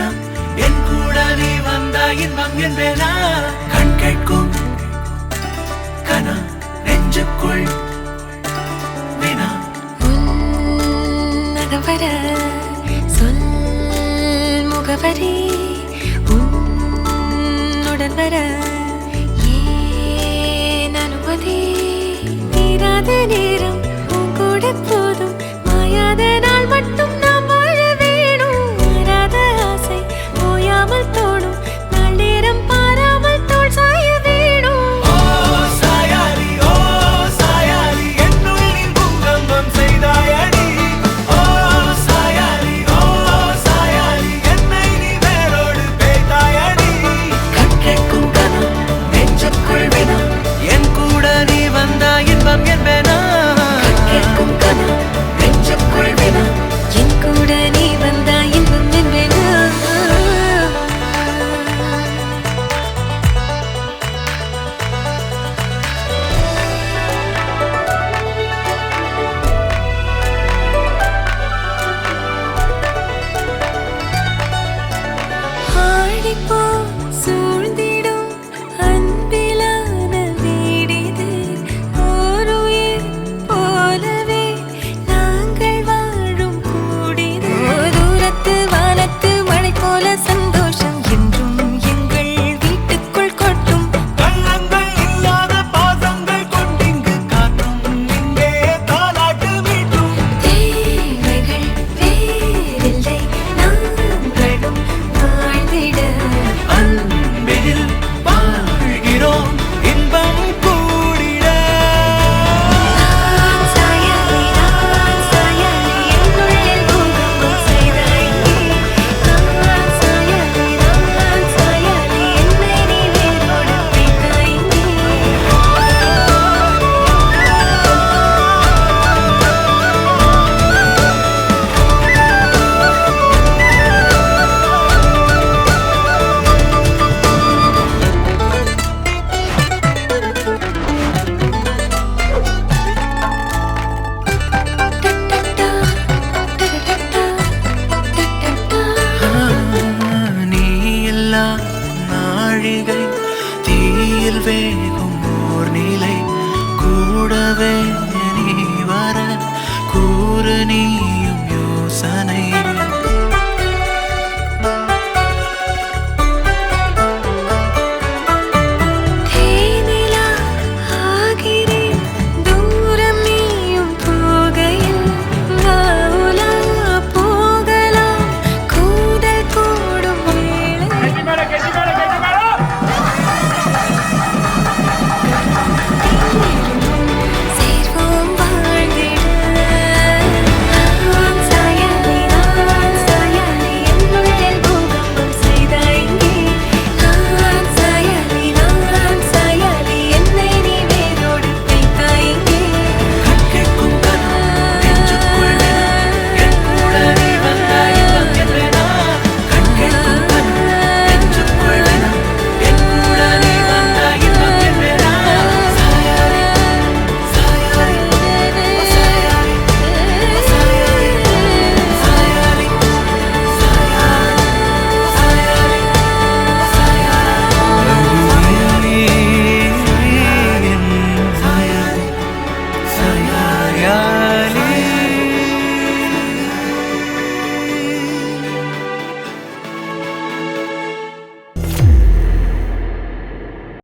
தினம் என் கூட நீ வந்த இன்பம் என்பேனா கண் கேட்கும் கனா நெஞ்சுக்குள் வினா நகவர சொல் முகவரி உன்னுடன் வர ஏன் அனுமதி தீராத நேரம் உன் கூட போதும் மாயாத நாள் மட்டும் நாம் வாழ வேணும் மாறாத ஆசை ஓயாமல் தோணும் நாள் நேரம் பாராமல் தோல் சாய வேணும் ஓ சாயாரி என்னுள் நீ பூகம்பம் செய்தாயடி ஓ சாயாரி என்னை நீ வேரோடு பேய்த்தாயடி கண் கேட்கும் கனா நெஞ்சுக்குள் வினா என் கூட நீ வந்த இன்பம் என்பேனா கண் கேட்கும் கனா நெஞ்சுக்குள் வினா என் கூட நீ வந்தா இன்பம் என்பேனா ஆடிப்போ சூழ்ந்திடும் அன்பிலான வீடிது ஒரு உயிர் போலவே நாங்கள் வாழும் கூடிது தூரத்து வானத்து மழை போல சந்தோஷம் என்றும் எங்கள் வீட்டுக்குள் கொட்டும் கள்ளங்கள் இல்லாத பாசங்கள் கொண்டிங்கு காட்டும் இங்கே தாலாட்டு மீட்டும் தேவைகள் வேறில்லை நாங்களும் வாழ்ந்திட அன்பில் வாழ்கிறோம் இன்பம் கூடிட நான் சாயலை என்னுள்ளே பூகம்பம் செய்தாய் நான் சாயலை என்னை நீ வேரோடு வைத்தாய் நீ எல்லா நாழிகை தீயில் வேகும் ஓர் நிலை கூடவே நீ வர கூறு நீயும் யோசனை